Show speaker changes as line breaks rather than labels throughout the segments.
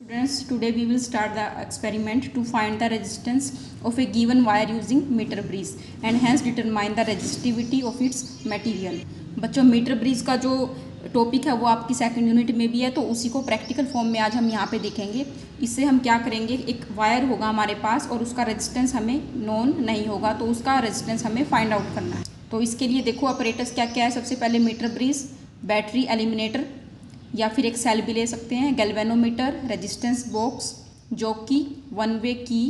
Students, today we will start the experiment to find the resistance of a given wire using meter bridge and hence determine the resistivity of its material. बच्चों, metre bridge का जो topic है वो आपकी second unit में भी है, तो उसी को प्रैक्टिकल फॉर्म में आज हम यहाँ पे देखेंगे। इससे हम क्या करेंगे, एक वायर होगा हमारे पास और उसका रेजिस्टेंस हमें नोन नहीं होगा, तो उसका रेजिस्टेंस हमें फाइंड आउट करना है। तो इसके लिए देखो ऑपरेटर्स क्या क्या है। सबसे पहले मीटर ब्रिज, बैटरी एलिमिनेटर या फिर एक सेल भी ले सकते हैं, galvanometer, resistance box, jockey, one way की,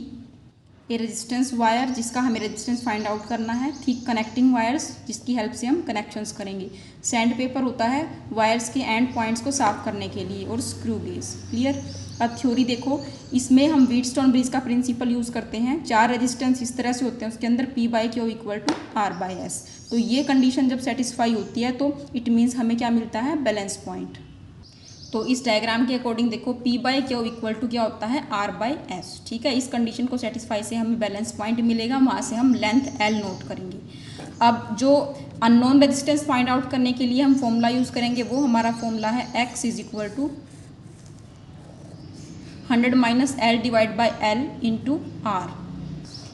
ए रेजिस्टेंस वायर जिसका हमें रेजिस्टेंस फाइंड आउट करना है, थिक कनेक्टिंग वायर्स जिसकी हेल्प से हम कनेक्शंस करेंगे, सैंड पेपर होता है वायर्स के एंड पॉइंट्स को साफ करने के लिए, और स्क्रू गेज। क्लियर। अब थ्योरी देखो, इसमें हम व्हीटस्टोन ब्रिज का प्रिंसिपल यूज़ करते हैं। 4 रेजिस्टेंस इस तरह से होते हैं, उसके अंदर P/Q इक्वल टू R/S। तो ये कंडीशन जब सेटिस्फाई होती है तो इट मीन्स हमें क्या मिलता है, बैलेंस पॉइंट। तो इस डायग्राम के अकॉर्डिंग देखो P/Q इक्वल टू क्या होता है, R/S। ठीक है, इस कंडीशन को सेटिस्फाई से हमें बैलेंस पॉइंट मिलेगा, वहाँ से हम लेंथ L नोट करेंगे। अब जो अननोन रेजिस्टेंस फाइंड आउट करने के लिए हम फॉर्मूला यूज़ करेंगे वो हमारा फॉर्मूला है X is equal to 100 minus L divide by L into R।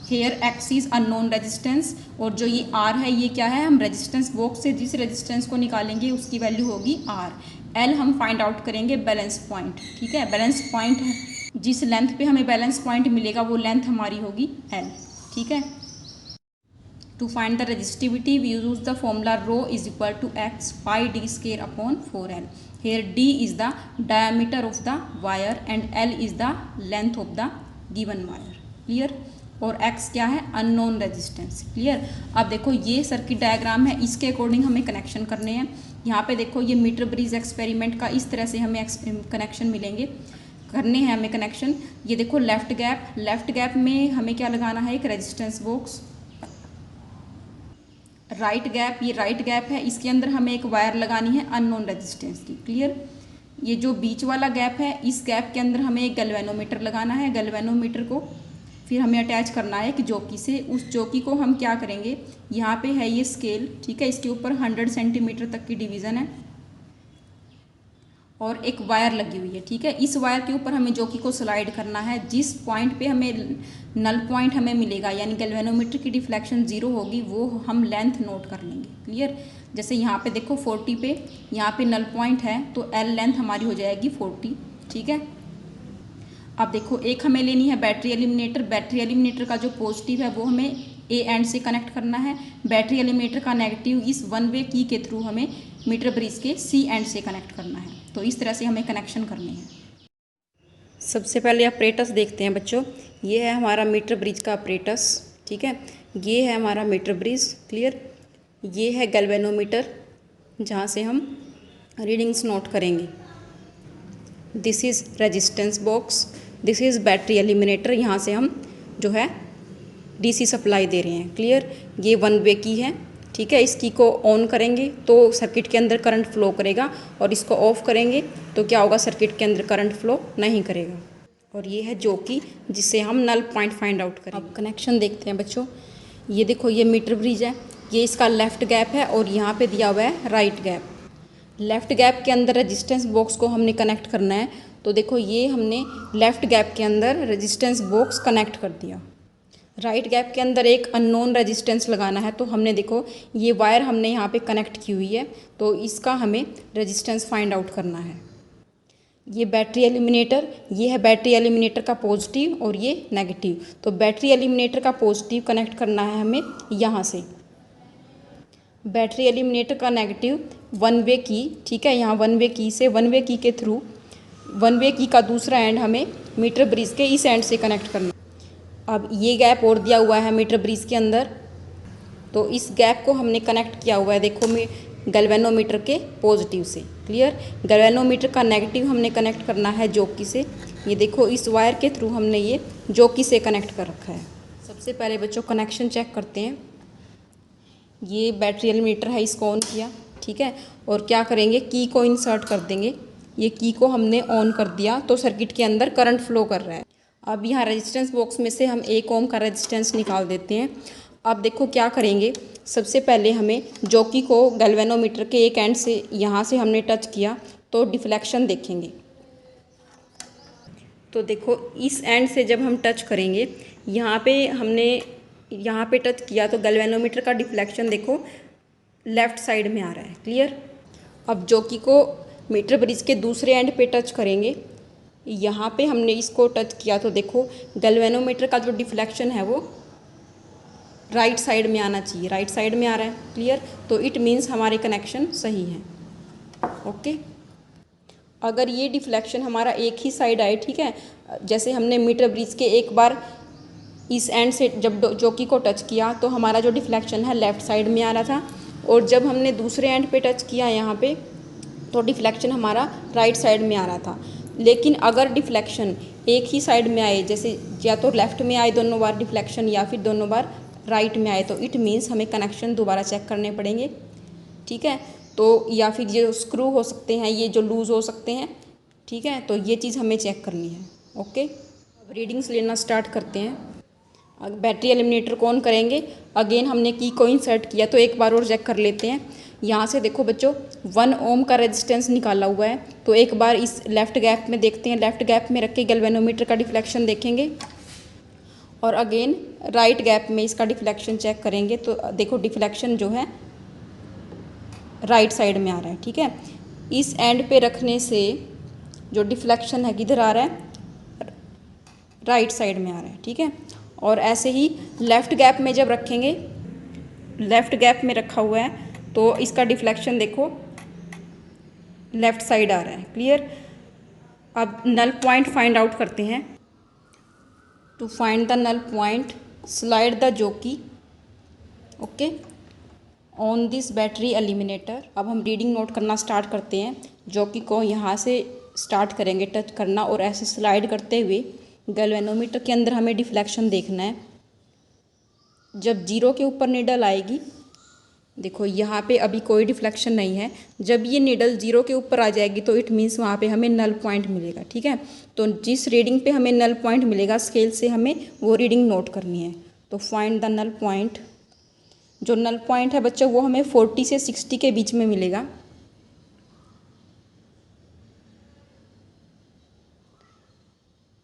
Here X is unknown resistance और जो ये R है ये क्या है, हम रेजिस्टेंस बॉक्स से जिस रेजिस्टेंस को निकालेंगे उसकी वैल्यू होगी R। L हम फाइंड आउट करेंगे बैलेंस पॉइंट। ठीक है, बैलेंस पॉइंट है, जिस लेंथ पे हमें बैलेंस पॉइंट मिलेगा वो लेंथ हमारी होगी L। ठीक है, to find the resistivity we use the formula rho is equal to X pi D square upon 4L। Here D is the diameter of the wire and L is the length of the given wire. Clear. और X क्या है, unknown resistance. Clear. अब देखो ये circuit diagram है, इसके according हमें connection करने हैं। यहाँ पे देखो ये मीटर ब्रिज एक्सपेरिमेंट का इस तरह से हमें कनेक्शन मिलेंगे, करने हैं हमें कनेक्शन। ये देखो लेफ्ट गैप में हमें क्या लगाना है, एक रेजिस्टेंस बॉक्स। राइट गैप, ये राइट गैप है, इसके अंदर हमें एक वायर लगानी है अननोन रेजिस्टेंस की। क्लियर। ये जो बीच वाला गैप है, इस गैप के अंदर हमें एक गैल्वेनोमीटर लगाना है। गैल्वेनोमीटर को फिर हमें अटैच करना है एक जॉकी से। उस जॉकी को हम क्या करेंगे, यहाँ पे है ये स्केल। ठीक है, इसके ऊपर 100 सेंटीमीटर तक की डिवीज़न है और एक वायर लगी हुई है। ठीक है, इस वायर के ऊपर हमें जॉकी को स्लाइड करना है। जिस पॉइंट पे हमें नल पॉइंट हमें मिलेगा, यानी गैल्वेनोमीटर की डिफ्लेक्शन 0 होगी, वो हम लेंथ नोट कर लेंगे। क्लियर। जैसे यहाँ पे देखो 40 पे यहाँ पे नल पॉइंट है, तो L लेंथ हमारी हो जाएगी 40। ठीक है। अब देखो एक हमें लेनी है बैटरी एलिमिनेटर। बैटरी एलिमिनेटर का जो पॉजिटिव है वो हमें A एंड से कनेक्ट करना है। बैटरी एलिमिनेटर का नेगेटिव इस वन वे की के थ्रू हमें मीटर ब्रिज के C एंड से कनेक्ट करना है। तो इस तरह से हमें कनेक्शन करने हैं। सबसे पहले ऑपरेटर्स देखते हैं बच्चों। ये है हमारा मीटर ब्रिज का ऑपरेटर्स। ठीक है, ये है हमारा मीटर ब्रिज। क्लियर। ये है गैल्वेनोमीटर जहाँ से हम रीडिंग्स नोट करेंगे। This is resistance box, this is battery eliminator, यहाँ से हम जो है DC सप्लाई दे रहे हैं। क्लियर। ये वन वे की है। ठीक है, इस की को ऑन करेंगे तो सर्किट के अंदर करंट फ्लो करेगा और इसको ऑफ करेंगे तो क्या होगा, सर्किट के अंदर करंट फ्लो नहीं करेगा। और ये है जॉकी जिससे हम नल पॉइंट फाइंड आउट करेंगे। अब कनेक्शन देखते हैं बच्चों। ये देखो ये मीटर ब्रिज है, ये इसका लेफ्ट गैप है और यहाँ पे दिया हुआ है राइट गैप। लेफ्ट गैप के अंदर रेजिस्टेंस बॉक्स को हमने कनेक्ट करना है, तो देखो ये हमने लेफ्ट गैप के अंदर रेजिस्टेंस बॉक्स कनेक्ट कर दिया। राइट गैप के अंदर एक अननोन रेजिस्टेंस लगाना है, तो हमने देखो ये वायर हमने यहाँ पे कनेक्ट की हुई है, तो इसका हमें रेजिस्टेंस फाइंड आउट करना है। ये बैटरी एलिमिनेटर, ये है बैटरी एलिमिनेटर का पॉजिटिव और ये नेगेटिव। तो बैटरी एलिमिनेटर का पॉजिटिव कनेक्ट करना है हमें यहाँ से। बैटरी एलिमिनेटर का नेगेटिव वन वे की। ठीक है, यहाँ वन वे की से वन वे की के थ्रू वन वे की का दूसरा एंड हमें मीटर ब्रिज के इस एंड से कनेक्ट करना। अब ये गैप और दिया हुआ है मीटर ब्रिज के अंदर, तो इस गैप को हमने कनेक्ट किया हुआ है देखो गैल्वेनोमीटर के पॉजिटिव से। क्लियर। गैल्वेनोमीटर का नेगेटिव हमने कनेक्ट करना है जॉकी से। ये देखो इस वायर के थ्रू हमने ये जॉकी से कनेक्ट कर रखा है। सबसे पहले बच्चों कनेक्शन चेक करते हैं। ये बैटरी एलिमिनेटर है, इसको ऑन किया। ठीक है, और क्या करेंगे, की को इंसर्ट कर देंगे। ये की को हमने ऑन कर दिया तो सर्किट के अंदर करंट फ्लो कर रहा है। अब यहाँ रेजिस्टेंस बॉक्स में से हम 1 ओम का रेजिस्टेंस निकाल देते हैं। अब देखो क्या करेंगे, सबसे पहले हमें जॉकी को गैल्वेनोमीटर के एक एंड से यहाँ से हमने टच किया तो डिफ्लेक्शन देखेंगे। तो देखो इस एंड से जब हम टच करेंगे, यहाँ पे हमने यहाँ पे टच किया तो गैल्वेनोमीटर का डिफ्लेक्शन देखो लेफ़्ट साइड में आ रहा है। क्लियर। अब जॉकी को मीटर ब्रिज के दूसरे एंड पे टच करेंगे, यहाँ पे हमने इसको टच किया तो देखो गैल्वेनोमीटर का जो डिफ्लेक्शन है वो राइट साइड में आना चाहिए, राइट साइड में आ रहा है। क्लियर। तो इट मीन्स हमारे कनेक्शन सही हैं। ओके। अगर ये डिफ्लेक्शन हमारा एक ही साइड आए, ठीक है, जैसे हमने मीटर ब्रिज के एक बार इस एंड से जब जॉकी को टच किया तो हमारा जो डिफ्लेक्शन है लेफ़्ट साइड में आ रहा था, और जब हमने दूसरे एंड पे टच किया यहाँ पे तो डिफ्लेक्शन हमारा राइट साइड में आ रहा था। लेकिन अगर डिफ्लेक्शन एक ही साइड में आए, जैसे या तो लेफ़्ट में आए दोनों बार डिफ्लेक्शन या फिर दोनों बार राइट में आए, तो इट मीन्स हमें कनेक्शन दोबारा चेक करने पड़ेंगे। ठीक है। तो या फिर ये स्क्रू हो सकते हैं, ये जो लूज़ हो सकते हैं। ठीक है। तो ये चीज़ हमें चेक करनी है। ओके। अब रीडिंग्स लेना स्टार्ट करते हैं। अब बैटरी एलिमिनेटर को ऑन करेंगे। अगेन हमने की को इंसर्ट किया तो एक बार और चेक कर लेते हैं। यहाँ से देखो बच्चों 1 ओम का रेजिस्टेंस निकाला हुआ है, तो एक बार इस लेफ़्ट गैप में देखते हैं। लेफ़्ट गैप में रख के गैल्वेनोमीटर का डिफ्लेक्शन देखेंगे और अगेन राइट गैप में इसका डिफ्लेक्शन चेक करेंगे। तो देखो डिफ्लेक्शन जो है राइट साइड में आ रहा है। ठीक है। इस एंड पे रखने से जो डिफ्लेक्शन है किधर आ रहा है, राइट साइड में आ रहा है। ठीक है। और ऐसे ही लेफ़्ट गैप में जब रखेंगे, लेफ़्ट गैप में रखा हुआ है तो इसका डिफ्लेक्शन देखो लेफ़्ट साइड आ रहा है। क्लियर। अब नल पॉइंट फाइंड आउट करते हैं। To find the null point slide the jockey okay on this battery eliminator. अब हम रीडिंग नोट करना स्टार्ट करते हैं। जॉकी को यहाँ से स्टार्ट करेंगे टच करना और ऐसे स्लाइड करते हुए गैल्वेनोमीटर के अंदर हमें डिफ्लेक्शन देखना है। जब 0 के ऊपर नीडल आएगी, देखो यहाँ पे अभी कोई डिफ्लेक्शन नहीं है, जब ये नीडल 0 के ऊपर आ जाएगी तो इट मीन्स वहाँ पे हमें नल पॉइंट मिलेगा। ठीक है। तो जिस रीडिंग पे हमें नल पॉइंट मिलेगा स्केल से हमें वो रीडिंग नोट करनी है। तो फाइंड द नल पॉइंट। जो नल पॉइंट है बच्चों वो हमें 40 से 60 के बीच में मिलेगा।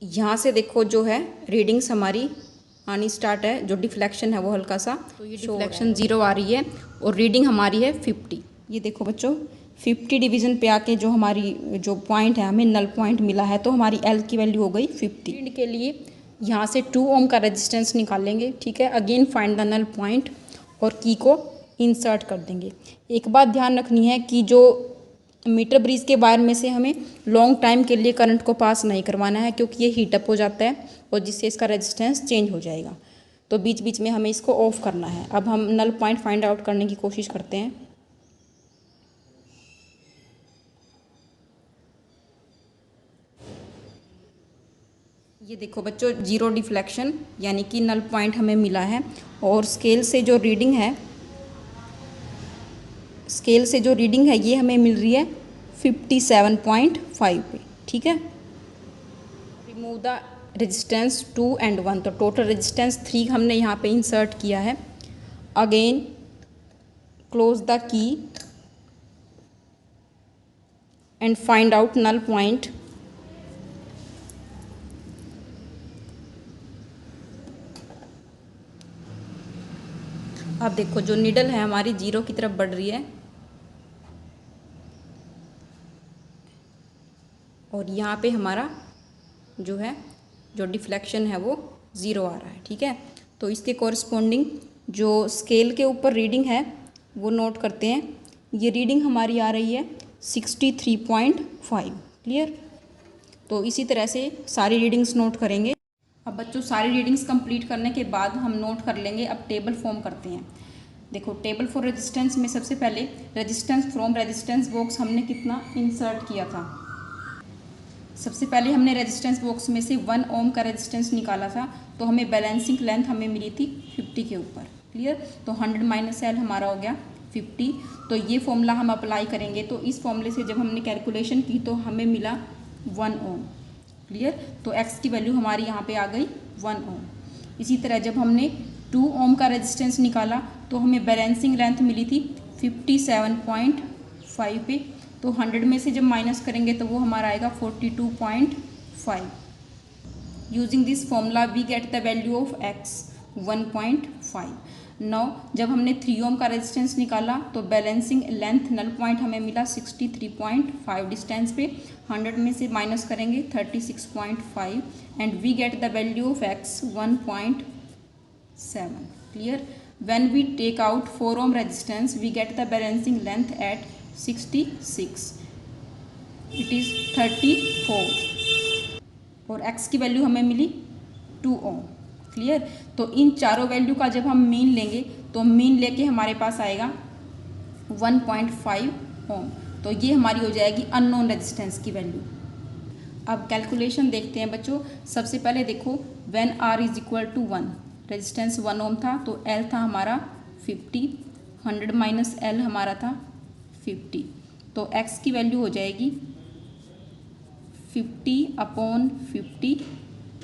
यहाँ से देखो जो है रीडिंग्स हमारी आनी स्टार्ट है, जो डिफ्लेक्शन है वो हल्का सा, तो ये डिफ्लेक्शन 0 आ रही है और रीडिंग हमारी है 50। ये देखो बच्चों 50 डिवीज़न पे आके जो हमारी जो पॉइंट है हमें नल पॉइंट मिला है, तो हमारी एल की वैल्यू हो गई 50। रीड के लिए यहाँ से 2 ओम का रेजिस्टेंस निकालेंगे। ठीक है। Again find the null point और की को इंसर्ट कर देंगे। एक बात ध्यान रखनी है कि जो मीटर ब्रिज के वायर में से हमें लॉन्ग टाइम के लिए करंट को पास नहीं करवाना है, क्योंकि ये हीटअप हो जाता है और जिससे इसका रेजिस्टेंस चेंज हो जाएगा। तो बीच बीच में हमें इसको ऑफ करना है। अब हम नल पॉइंट फाइंड आउट करने की कोशिश करते हैं। ये देखो बच्चों 0 डिफ्लेक्शन यानी कि नल पॉइंट हमें मिला है, और स्केल से जो रीडिंग है, स्केल से जो रीडिंग है ये हमें मिल रही है 57.5 पे। ठीक है। रिमूव द रेजिस्टेंस 2 and 1, तो टोटल रेजिस्टेंस 3 हमने यहाँ पे इंसर्ट किया है। Again close the key and find out null point. अब देखो जो नीडल है हमारी 0 की तरफ बढ़ रही है और यहाँ पे हमारा जो है जो डिफ्लेक्शन है वो 0 आ रहा है। ठीक है। तो इसके कॉरस्पॉन्डिंग जो स्केल के ऊपर रीडिंग है वो नोट करते हैं। ये रीडिंग हमारी आ रही है 63.5। क्लियर। तो इसी तरह से सारी रीडिंग्स नोट करेंगे। अब बच्चों सारी रीडिंग्स कंप्लीट करने के बाद हम नोट कर लेंगे। अब टेबल फॉर्म करते हैं। देखो टेबल फॉर रेजिस्टेंस में सबसे पहले रेजिस्टेंस फ्रॉम रेजिस्टेंस बॉक्स हमने कितना इंसर्ट किया था। सबसे पहले हमने रेजिस्टेंस बॉक्स में से 1 ओम का रेजिस्टेंस निकाला था, तो हमें बैलेंसिंग लेंथ हमें मिली थी 50 के ऊपर। क्लियर। तो 100 माइनस एल हमारा हो गया 50। तो ये फॉर्मूला हम अप्लाई करेंगे, तो इस फॉर्मूले से जब हमने कैलकुलेशन की तो हमें मिला 1 ओम। क्लियर। तो एक्स की वैल्यू हमारी यहाँ पे आ गई 1 ओम। इसी तरह जब हमने 2 ओम का रेजिस्टेंस निकाला तो हमें बैलेंसिंग लेंथ मिली थी 57.5 पे, तो 100 में से जब माइनस करेंगे तो वो हमारा आएगा 42.5। Using this formula we get the value of x 1.5। Now जब हमने 3 ओम का रेजिस्टेंस निकाला तो बैलेंसिंग लेंथ नल पॉइंट हमें मिला 63.5 डिस्टेंस पे। 100 में से माइनस करेंगे 36.5 and we get the value of x 1.7। Clear. When we take out 4 ohm resistance we get the balancing length at 66, it is 34 और x की वैल्यू हमें मिली 2 ओम। क्लियर। तो इन चारों वैल्यू का जब हम मीन लेंगे तो मीन लेके हमारे पास आएगा 1.5 ओम। तो ये हमारी हो जाएगी अननोन रेजिस्टेंस की वैल्यू। अब कैलकुलेशन देखते हैं बच्चों। सबसे पहले देखो when r is equal to 1, resistance 1 ohm था तो L था हमारा 50, 100 माइनस L हमारा था 50, तो x की वैल्यू हो जाएगी 50/50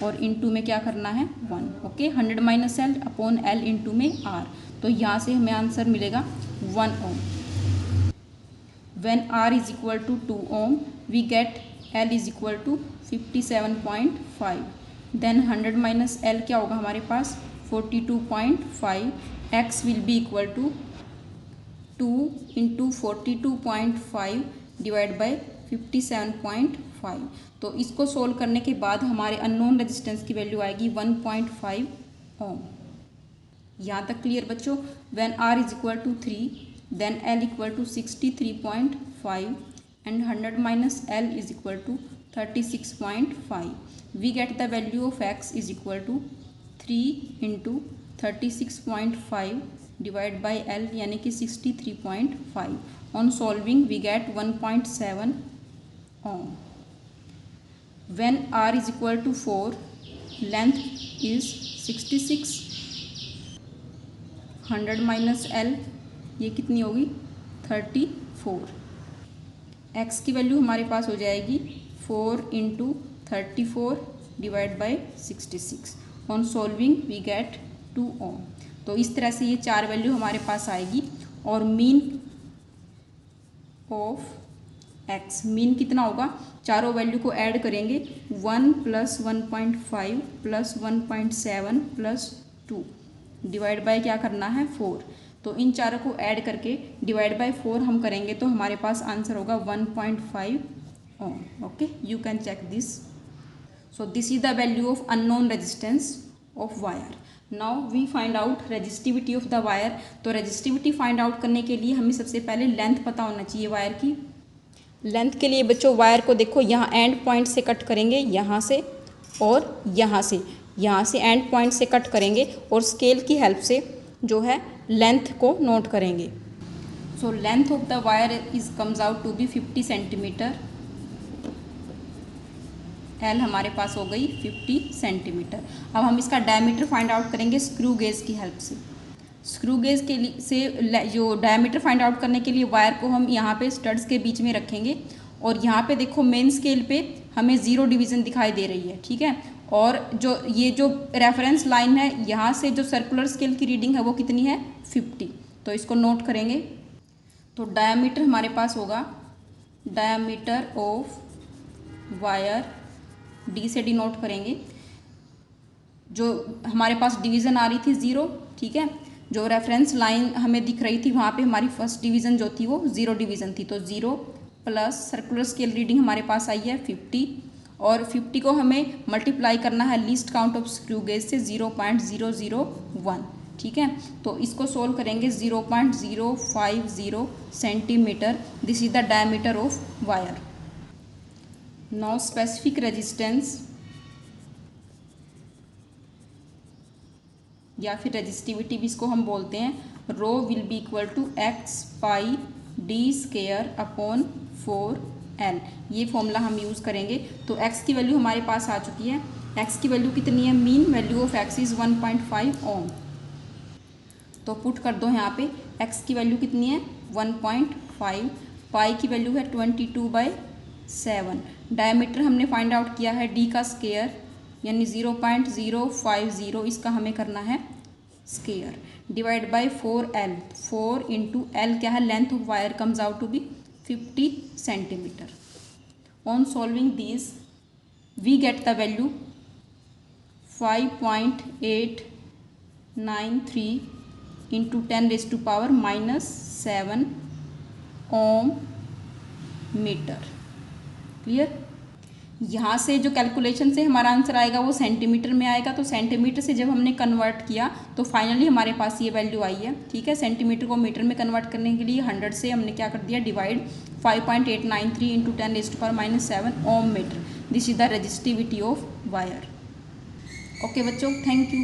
और इंटू में क्या करना है 1। Okay, 100 minus L upon L into में R, तो यहाँ से हमें आंसर मिलेगा 1 ohm. When R is equal to 2 ohm we get L is equal to 57.5, then 100 minus L क्या होगा हमारे पास 42.5, x will be equal to 2 into 42.5 divide by 57.5। तो इसको सोल्व करने के बाद हमारे अननोन रेजिस्टेंस की वैल्यू आएगी 1.5 ओम। यहाँ तक क्लियर बच्चों। When R is equal to 3 then L equal to 63.5 and 100 minus L is equal to 36.5। We get the value of x is equal to 3 into 36.5 divide by L यानी कि 63.5। On solving we get 1.7 ohm. When R is equal to 4, length is 66, 100 minus L ये कितनी होगी 34। x की value हमारे पास हो जाएगी 4 into 34 divide by 66। On solving we get 2 ohm. तो इस तरह से ये चार वैल्यू हमारे पास आएगी और मीन ऑफ x, मीन कितना होगा, चारों वैल्यू को ऐड करेंगे 1 plus 1.5 plus 1.7 plus 2 divide by क्या करना है 4। तो इन चारों को ऐड करके डिवाइड बाय 4 हम करेंगे तो हमारे पास आंसर होगा 1.5 ohm. Okay, you can check this. So this is the value of unknown resistance of wire. Now we find out resistivity of the wire. तो रेजिस्टिविटी फाइंड आउट करने के लिए हमें सबसे पहले लेंथ पता होना चाहिए वायर की। लेंथ के लिए बच्चों वायर को देखो यहाँ एंड पॉइंट से कट करेंगे, यहाँ से और यहाँ से एंड पॉइंट से कट करेंगे और स्केल की हेल्प से जो है लेंथ को नोट करेंगे। So length of the wire is comes out to be 50 centimetre. L हमारे पास हो गई 50 सेंटीमीटर। अब हम इसका डायमीटर फाइंड आउट करेंगे स्क्रू गेज की हेल्प से। स्क्रू गेज के लिए से जो डायमीटर फाइंड आउट करने के लिए वायर को हम यहाँ पे स्टड्स के बीच में रखेंगे और यहाँ पे देखो मेन स्केल पे हमें 0 डिवीज़न दिखाई दे रही है, ठीक है। और जो ये जो रेफरेंस लाइन है यहाँ से जो सर्कुलर स्केल की रीडिंग है वो कितनी है 50। तो इसको नोट करेंगे। तो डायमीटर हमारे पास होगा डायमीटर ऑफ वायर, D से डिनोट करेंगे। जो हमारे पास डिवीज़न आ रही थी 0, ठीक है। जो रेफरेंस लाइन हमें दिख रही थी वहाँ पे हमारी फर्स्ट डिवीज़न जो थी वो 0 डिवीज़न थी। तो 0 प्लस सर्कुलर स्केल रीडिंग हमारे पास आई है 50 और 50 को हमें मल्टीप्लाई करना है least count of screw gauge से 0.001, ठीक है। तो इसको सोल्व करेंगे 0.050 centimetre. This is the diameter of wire. Now specific resistance या फिर रेजिस्टिविटी भी इसको हम बोलते हैं। Rho will be equal to x pi D square upon 4L। ये फॉर्मूला हम यूज़ करेंगे। तो x की वैल्यू हमारे पास आ चुकी है। x की वैल्यू कितनी है, mean value of x is 1.5 ओम। तो पुट कर दो यहाँ पे, x की वैल्यू कितनी है 1.5, पाई की वैल्यू है 22/7। डायमीटर हमने फाइंड आउट किया है d का स्केयर यानी 0.050, इसका हमें करना है square divide by 4L। 4 into L क्या है, length of wire comes out to be 50 centimetre. On solving this we get the value 5.893 into 10⁻⁻7 ohm metre. Clear. यहाँ से जो कैलकुलेशन से हमारा आंसर आएगा वो सेंटीमीटर में आएगा, तो सेंटीमीटर से जब हमने कन्वर्ट किया तो फाइनली हमारे पास ये वैल्यू आई है। ठीक है, सेंटीमीटर को मीटर में कन्वर्ट करने के लिए 100 से हमने क्या कर दिया, divide 5.893 into 10⁻⁻7 ohm metre. This is the resistivity of wire. Okay बच्चों, थैंक यू।